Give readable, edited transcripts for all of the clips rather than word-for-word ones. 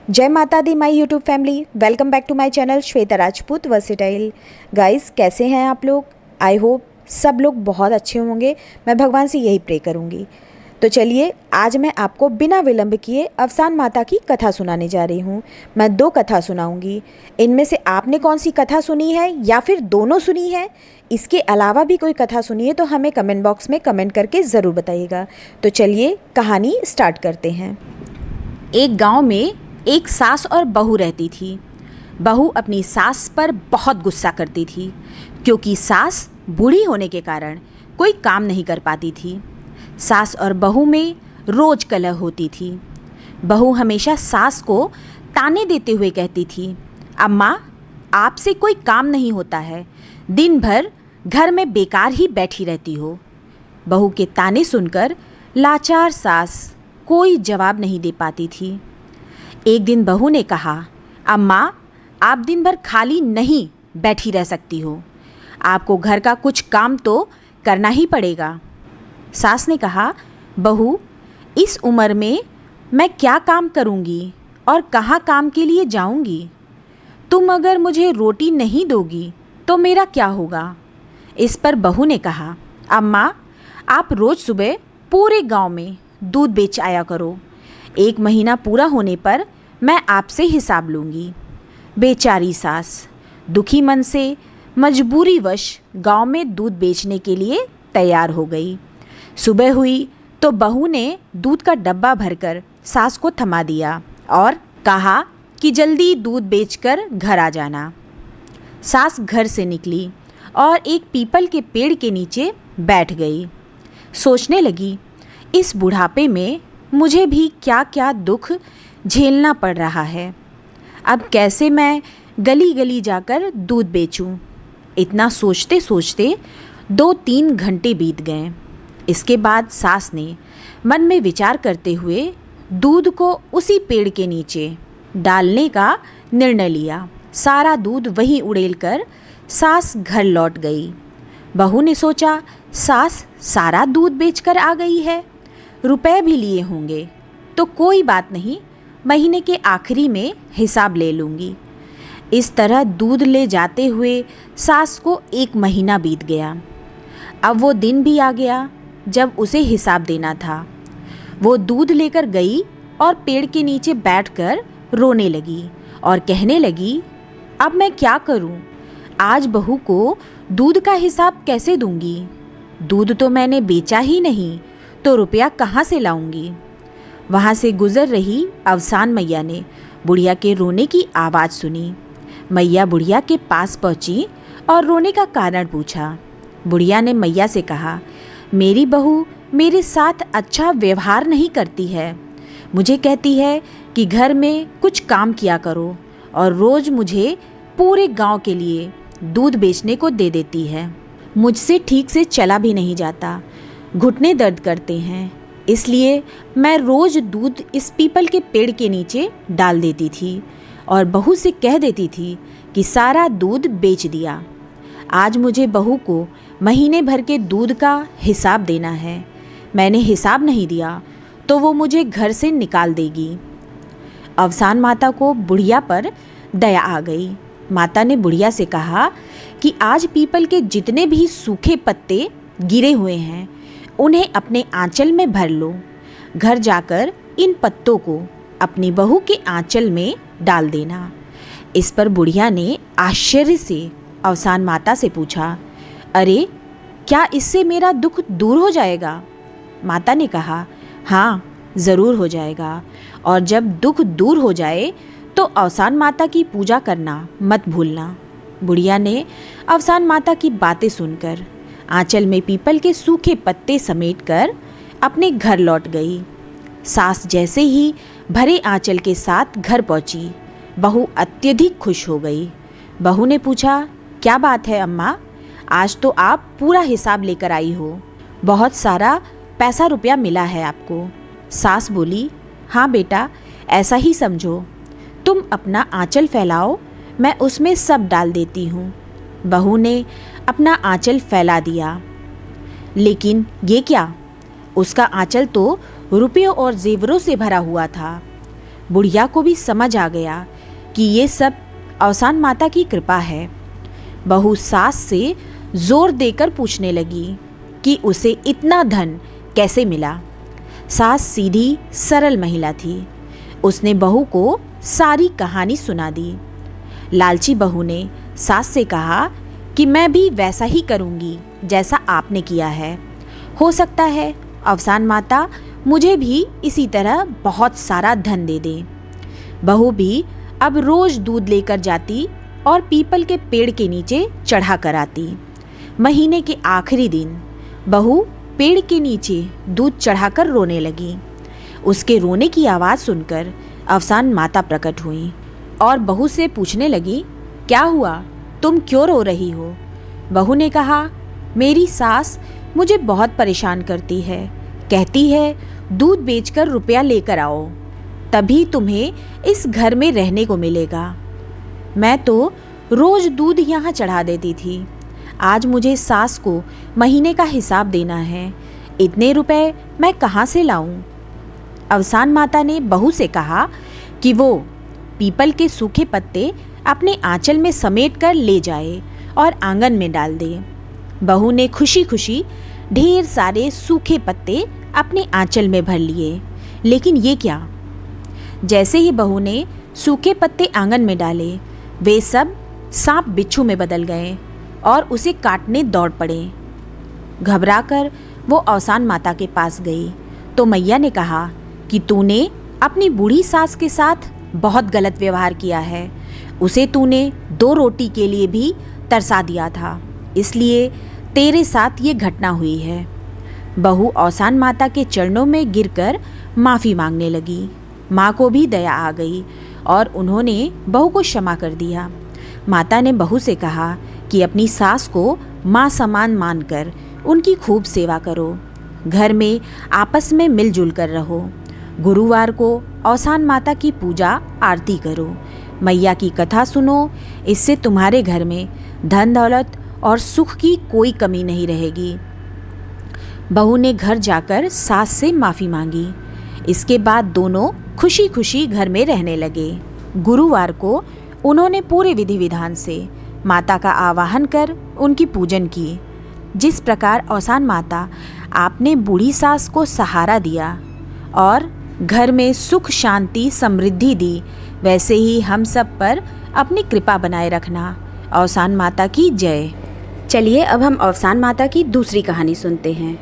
जय माता दी my YouTube family, welcome back to my channel Shweta Rajput versatile. Guys, कैसे हैं आप लोग? आई होप सब लोग बहुत अच्छे होंगे। मैं भगवान से यही प्रे करूंगी। तो चलिए, आज मैं आपको बिना विलंब किए अवसान माता की कथा सुनाने जा रही हूँ। मैं 2 कथा सुनाऊंगी। इनमें से आपने कौन सी कथा सुनी है या फिर दोनों सुनी है, इसके अलावा भी कोई कथा सुनी है तो हमें कमेंट बॉक्स में कमेंट करके ज़रूर बताइएगा। तो चलिए, कहानी स्टार्ट करते हैं। एक गाँव में एक सास और बहू रहती थी। बहू अपनी सास पर बहुत गुस्सा करती थी क्योंकि सास बूढ़ी होने के कारण कोई काम नहीं कर पाती थी। सास और बहू में रोज कलह होती थी। बहू हमेशा सास को ताने देते हुए कहती थी, अम्मा, आपसे कोई काम नहीं होता है, दिन भर घर में बेकार ही बैठी रहती हो। बहू के ताने सुनकर लाचार सास कोई जवाब नहीं दे पाती थी। एक दिन बहू ने कहा, अम्मा, आप दिन भर खाली नहीं बैठी रह सकती हो, आपको घर का कुछ काम तो करना ही पड़ेगा। सास ने कहा, बहू, इस उम्र में मैं क्या काम करूँगी और कहाँ काम के लिए जाऊँगी? तुम अगर मुझे रोटी नहीं दोगी तो मेरा क्या होगा? इस पर बहू ने कहा, अम्मा, आप रोज़ सुबह पूरे गांव में दूध बेच आया करो। 1 महीना पूरा होने पर मैं आपसे हिसाब लूँगी। बेचारी सास दुखी मन से मजबूरीवश गांव में दूध बेचने के लिए तैयार हो गई। सुबह हुई तो बहू ने दूध का डब्बा भरकर सास को थमा दिया और कहा कि जल्दी दूध बेचकर घर आ जाना। सास घर से निकली और एक पीपल के पेड़ के नीचे बैठ गई। सोचने लगी, इस बुढ़ापे में मुझे भी क्या क्या दुख झेलना पड़ रहा है। अब कैसे मैं गली गली जाकर दूध बेचूं? इतना सोचते सोचते 2-3 घंटे बीत गए। इसके बाद सास ने मन में विचार करते हुए दूध को उसी पेड़ के नीचे डालने का निर्णय लिया। सारा दूध वहीं उड़ेलकर सास घर लौट गई। बहू ने सोचा, सास सारा दूध बेचकर आ गई है, रुपए भी लिए होंगे, तो कोई बात नहीं, महीने के आखिरी में हिसाब ले लूँगी। इस तरह दूध ले जाते हुए सास को 1 महीना बीत गया। अब वो दिन भी आ गया जब उसे हिसाब देना था। वो दूध लेकर गई और पेड़ के नीचे बैठकर रोने लगी और कहने लगी, अब मैं क्या करूं? आज बहू को दूध का हिसाब कैसे दूंगी? दूध तो मैंने बेचा ही नहीं, तो रुपया कहाँ से लाऊंगी? वहाँ से गुजर रही अवसान मैया ने बुढ़िया के रोने की आवाज़ सुनी। मैया बुढ़िया के पास पहुँची और रोने का कारण पूछा। बुढ़िया ने मैया से कहा, मेरी बहू मेरे साथ अच्छा व्यवहार नहीं करती है। मुझे कहती है कि घर में कुछ काम किया करो और रोज़ मुझे पूरे गांव के लिए दूध बेचने को दे देती है। मुझसे ठीक से चला भी नहीं जाता, घुटने दर्द करते हैं, इसलिए मैं रोज़ दूध इस पीपल के पेड़ के नीचे डाल देती थी और बहू से कह देती थी कि सारा दूध बेच दिया। आज मुझे बहू को महीने भर के दूध का हिसाब देना है। मैंने हिसाब नहीं दिया तो वो मुझे घर से निकाल देगी। अवसान माता को बुढ़िया पर दया आ गई। माता ने बुढ़िया से कहा कि आज पीपल के जितने भी सूखे पत्ते गिरे हुए हैं उन्हें अपने आंचल में भर लो। घर जाकर इन पत्तों को अपनी बहू के आंचल में डाल देना। इस पर बुढ़िया ने आश्चर्य से अवसान माता से पूछा, अरे, क्या इससे मेरा दुख दूर हो जाएगा? माता ने कहा, हाँ, ज़रूर हो जाएगा, और जब दुख दूर हो जाए तो अवसान माता की पूजा करना मत भूलना। बुढ़िया ने अवसान माता की बातें सुनकर आंचल में पीपल के सूखे पत्ते समेटकर अपने घर लौट गई। सास जैसे ही भरे आंचल के साथ घर पहुंची, बहू अत्यधिक खुश हो गई। बहू ने पूछा, क्या बात है अम्मा, आज तो आप पूरा हिसाब लेकर आई हो, बहुत सारा पैसा रुपया मिला है आपको। सास बोली, हाँ बेटा, ऐसा ही समझो, तुम अपना आंचल फैलाओ, मैं उसमें सब डाल देती हूँ। बहू ने अपना आंचल फैला दिया, लेकिन ये क्या, उसका आंचल तो रुपयों और जेवरों से भरा हुआ था। बुढ़िया को भी समझ आ गया कि ये सब अवसान माता की कृपा है। बहू सास से जोर देकर पूछने लगी कि उसे इतना धन कैसे मिला। सास सीधी सरल महिला थी। उसने बहू को सारी कहानी सुना दी। लालची बहू ने सास से कहा कि मैं भी वैसा ही करूँगी जैसा आपने किया है। हो सकता है अवसान माता मुझे भी इसी तरह बहुत सारा धन दे दे। बहू भी अब रोज दूध लेकर जाती और पीपल के पेड़ के नीचे चढ़ा कर आती। महीने के आखिरी दिन बहू पेड़ के नीचे दूध चढ़ाकर रोने लगी। उसके रोने की आवाज़ सुनकर अवसान माता प्रकट हुई और बहू से पूछने लगी, क्या हुआ, तुम क्यों रो रही हो? बहू ने कहा, मेरी सास मुझे बहुत परेशान करती है। कहती है दूध बेचकर रुपया लेकर आओ, तभी तुम्हें इस घर में रहने को मिलेगा। मैं तो रोज दूध यहाँ चढ़ा देती थी। आज मुझे सास को महीने का हिसाब देना है। इतने रुपए मैं कहाँ से लाऊं? अवसान माता ने बहू से कहा कि वो पीपल के सूखे पत्ते अपने आंचल में समेट कर ले जाए और आंगन में डाल दे। बहू ने खुशी खुशी ढेर सारे सूखे पत्ते अपने आंचल में भर लिए। लेकिन ये क्या, जैसे ही बहू ने सूखे पत्ते आंगन में डाले, वे सब सांप बिच्छू में बदल गए और उसे काटने दौड़ पड़े। घबराकर वो अवसान माता के पास गई तो मैया ने कहा कि तूने अपनी बूढ़ी सास के साथ बहुत गलत व्यवहार किया है। उसे तूने 2 रोटी के लिए भी तरसा दिया था, इसलिए तेरे साथ ये घटना हुई है। बहू अवसान माता के चरणों में गिरकर माफ़ी मांगने लगी। माँ को भी दया आ गई और उन्होंने बहू को क्षमा कर दिया। माता ने बहू से कहा कि अपनी सास को माँ समान मानकर उनकी खूब सेवा करो। घर में आपस में मिलजुल कर रहो। गुरुवार को अवसान माता की पूजा आरती करो। मैया की कथा सुनो। इससे तुम्हारे घर में धन दौलत और सुख की कोई कमी नहीं रहेगी। बहू ने घर जाकर सास से माफ़ी मांगी। इसके बाद दोनों खुशी खुशी घर में रहने लगे। गुरुवार को उन्होंने पूरे विधि विधान से माता का आवाहन कर उनकी पूजन की। जिस प्रकार अवसान माता आपने बूढ़ी सास को सहारा दिया और घर में सुख शांति समृद्धि दी, वैसे ही हम सब पर अपनी कृपा बनाए रखना। अवसान माता की जय। चलिए अब हम अवसान माता की दूसरी कहानी सुनते हैं।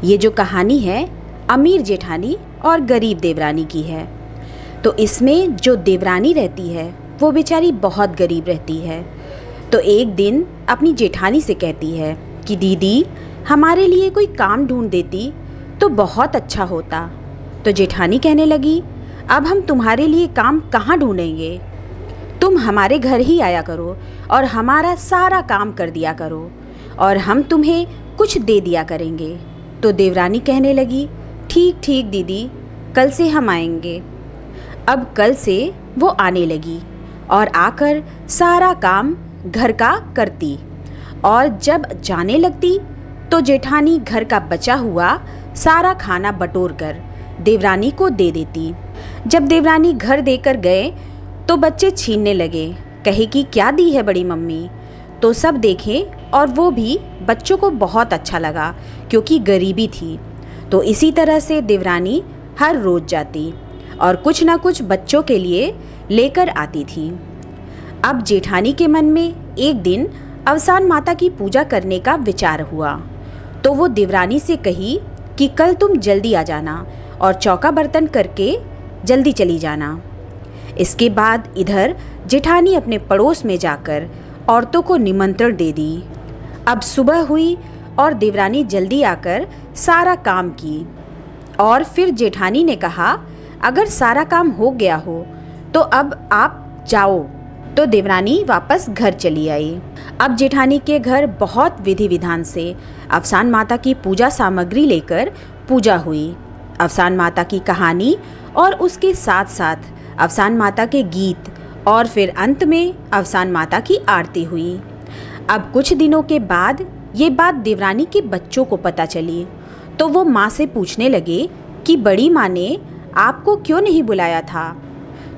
ये जो कहानी है अमीर जेठानी और गरीब देवरानी की है। तो इसमें जो देवरानी रहती है वो बेचारी बहुत गरीब रहती है। तो एक दिन अपनी जेठानी से कहती है कि दीदी, हमारे लिए कोई काम ढूंढ देती तो बहुत अच्छा होता। तो जेठानी कहने लगी, अब हम तुम्हारे लिए काम कहाँ ढूंढेंगे? तुम हमारे घर ही आया करो और हमारा सारा काम कर दिया करो और हम तुम्हें कुछ दे दिया करेंगे। तो देवरानी कहने लगी, ठीक ठीक दीदी, कल से हम आएंगे। अब कल से वो आने लगी और आकर सारा काम घर का करती और जब जाने लगती तो जेठानी घर का बचा हुआ सारा खाना बटोर कर देवरानी को दे देती। जब देवरानी घर देकर गए तो बच्चे छीनने लगे। कहे कि क्या दी है बड़ी मम्मी? तो सब देखें और वो भी बच्चों को बहुत अच्छा लगा क्योंकि गरीबी थी। तो इसी तरह से देवरानी हर रोज़ जाती और कुछ ना कुछ बच्चों के लिए लेकर आती थी। अब जेठानी के मन में एक दिन अवसान माता की पूजा करने का विचार हुआ। तो वो देवरानी से कही कि कल तुम जल्दी आ जाना और चौका बर्तन करके जल्दी चली जाना। इसके बाद इधर जेठानी अपने पड़ोस में जाकर औरतों को निमंत्रण दे दी। अब सुबह हुई और देवरानी जल्दी आकर सारा काम की और फिर जेठानी ने कहा, अगर सारा काम हो गया हो तो अब आप जाओ। तो देवरानी वापस घर चली आई। अब जेठानी के घर बहुत विधि विधान से अवसान माता की पूजा सामग्री लेकर पूजा हुई। अवसान माता की कहानी और उसके साथ साथ अवसान माता के गीत और फिर अंत में अवसान माता की आरती हुई। अब कुछ दिनों के बाद ये बात देवरानी के बच्चों को पता चली तो वो माँ से पूछने लगे कि बड़ी माँ ने आपको क्यों नहीं बुलाया था?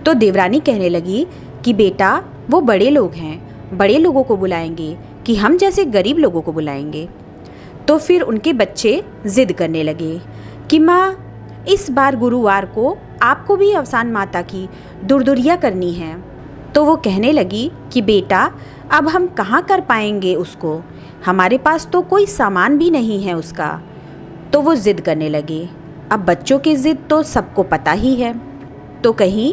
तो देवरानी कहने लगी कि बेटा वो बड़े लोग हैं, बड़े लोगों को बुलाएंगे कि हम जैसे गरीब लोगों को बुलाएंगे। तो फिर उनके बच्चे ज़िद करने लगे कि माँ इस बार गुरुवार को आपको भी अवसान माता की दुर्दुरिया करनी है। तो वो कहने लगी कि बेटा अब हम कहाँ कर पाएंगे उसको, हमारे पास तो कोई सामान भी नहीं है उसका। तो वो ज़िद करने लगे। अब बच्चों की ज़िद तो सबको पता ही है। तो कहीं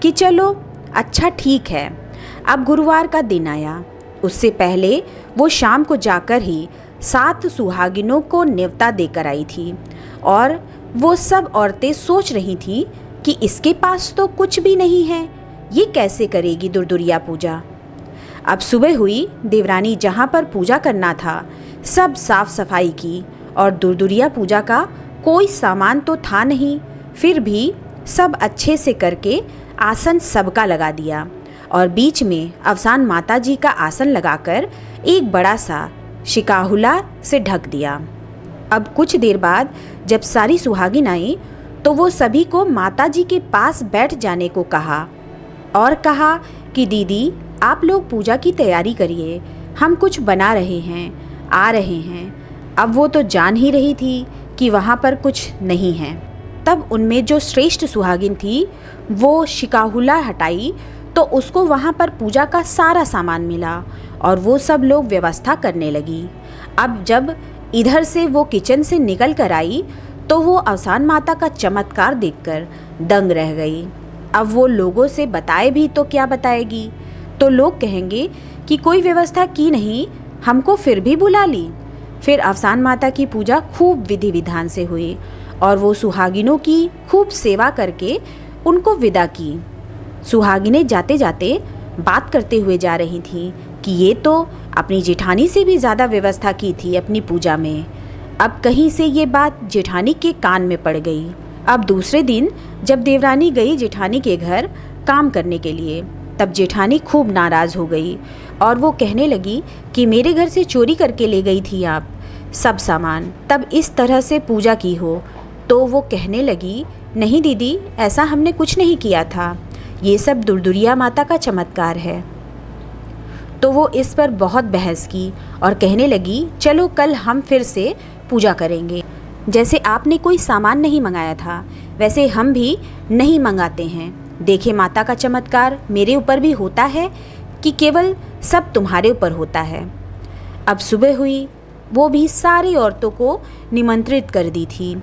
कि चलो अच्छा ठीक है। अब गुरुवार का दिन आया। उससे पहले वो शाम को जाकर ही 7 सुहागिनों को न्योता देकर आई थी और वो सब औरतें सोच रही थीं कि इसके पास तो कुछ भी नहीं है, ये कैसे करेगी दुर्दुरिया पूजा। अब सुबह हुई। देवरानी जहाँ पर पूजा करना था सब साफ सफाई की और दुर्दुरिया पूजा का कोई सामान तो था नहीं, फिर भी सब अच्छे से करके आसन सबका लगा दिया और बीच में अवसान माता जी का आसन लगाकर एक बड़ा सा शिकाहुला से ढक दिया। अब कुछ देर बाद जब सारी सुहागिन आई तो वो सभी को माता जी के पास बैठ जाने को कहा और कहा कि दीदी आप लोग पूजा की तैयारी करिए, हम कुछ बना रहे हैं, आ रहे हैं। अब वो तो जान ही रही थी कि वहाँ पर कुछ नहीं है। तब उनमें जो श्रेष्ठ सुहागिन थी वो शिकाहुला हटाई तो उसको वहाँ पर पूजा का सारा सामान मिला और वो सब लोग व्यवस्था करने लगी। अब जब इधर से वो किचन से निकल कर आई तो वो अवसान माता का चमत्कार देखकर दंग रह गई। अब वो लोगों से बताए भी तो क्या बताएगी, तो लोग कहेंगे कि कोई व्यवस्था की नहीं, हमको फिर भी बुला ली। फिर अवसान माता की पूजा खूब विधि विधान से हुई और वो सुहागिनों की खूब सेवा करके उनको विदा की। सुहागिनें जाते जाते बात करते हुए जा रही थीं कि ये तो अपनी जेठानी से भी ज़्यादा व्यवस्था की थी अपनी पूजा में। अब कहीं से ये बात जेठानी के कान में पड़ गई। अब दूसरे दिन जब देवरानी गई जेठानी के घर काम करने के लिए, तब जेठानी खूब नाराज़ हो गई और वो कहने लगी कि मेरे घर से चोरी करके ले गई थी आप सब सामान, तब इस तरह से पूजा की हो। तो वो कहने लगी नहीं दीदी, ऐसा हमने कुछ नहीं किया था, ये सब दुर्दुरिया माता का चमत्कार है। तो वो इस पर बहुत बहस की और कहने लगी चलो कल हम फिर से पूजा करेंगे। जैसे आपने कोई सामान नहीं मंगाया था वैसे हम भी नहीं मंगाते हैं। देखे माता का चमत्कार मेरे ऊपर भी होता है कि केवल सब तुम्हारे ऊपर होता है। अब सुबह हुई। वो भी सारी औरतों को निमंत्रित कर दी थी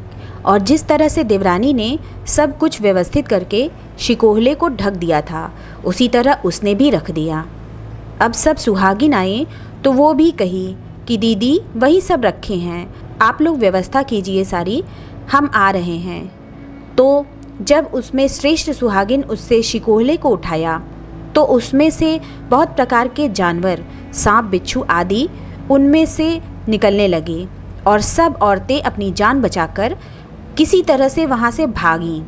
और जिस तरह से देवरानी ने सब कुछ व्यवस्थित करके शिकोहले को ढक दिया था उसी तरह उसने भी रख दिया। अब सब सुहागिन आए तो वो भी कही कि दीदी वही सब रखे हैं, आप लोग व्यवस्था कीजिए सारी, हम आ रहे हैं। तो जब उसमें श्रेष्ठ सुहागिन उससे शिकोहले को उठाया तो उसमें से बहुत प्रकार के जानवर, सांप बिच्छू आदि उनमें से निकलने लगे और सब औरतें अपनी जान बचाकर किसी तरह से वहाँ से भागीं।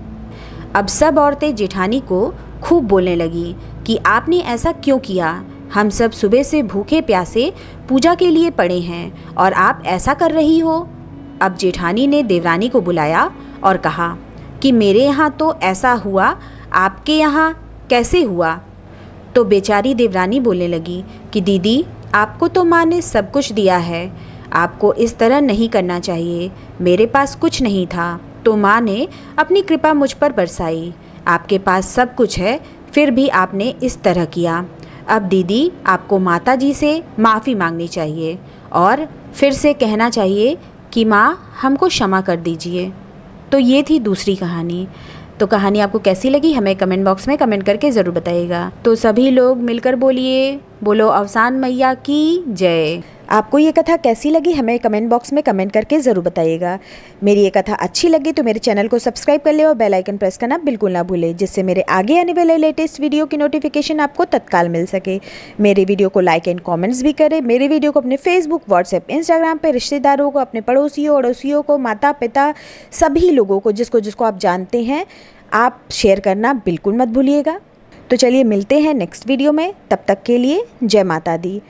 अब सब औरतें जेठानी को खूब बोलने लगी कि आपने ऐसा क्यों किया, हम सब सुबह से भूखे प्यासे पूजा के लिए पड़े हैं और आप ऐसा कर रही हो। अब जेठानी ने देवरानी को बुलाया और कहा कि मेरे यहाँ तो ऐसा हुआ, आपके यहाँ कैसे हुआ। तो बेचारी देवरानी बोलने लगी कि दीदी आपको तो माँ ने सब कुछ दिया है, आपको इस तरह नहीं करना चाहिए, मेरे पास कुछ नहीं था तो माँ ने अपनी कृपा मुझ पर बरसाई, आपके पास सब कुछ है फिर भी आपने इस तरह किया। अब दीदी आपको माता जी से माफ़ी मांगनी चाहिए और फिर से कहना चाहिए कि माँ हमको क्षमा कर दीजिए। तो ये थी दूसरी कहानी। तो कहानी आपको कैसी लगी हमें कमेंट बॉक्स में कमेंट करके ज़रूर बताइएगा। तो सभी लोग मिलकर बोलिए, बोलो अवसान मैया की जय। आपको ये कथा कैसी लगी हमें कमेंट बॉक्स में कमेंट करके ज़रूर बताइएगा। मेरी ये कथा अच्छी लगी तो मेरे चैनल को सब्सक्राइब कर ले और बेल आइकन प्रेस करना बिल्कुल ना भूलें, जिससे मेरे आगे आने वाले लेटेस्ट वीडियो की नोटिफिकेशन आपको तत्काल मिल सके। मेरे वीडियो को लाइक एंड कॉमेंट्स भी करें। मेरे वीडियो को अपने फेसबुक, व्हाट्सएप, इंस्टाग्राम पर रिश्तेदारों को, अपने पड़ोसियों अड़ोसियों को, माता पिता सभी लोगों को जिसको आप जानते हैं आप शेयर करना बिल्कुल मत भूलिएगा। तो चलिए मिलते हैं नेक्स्ट वीडियो में, तब तक के लिए जय माता दी।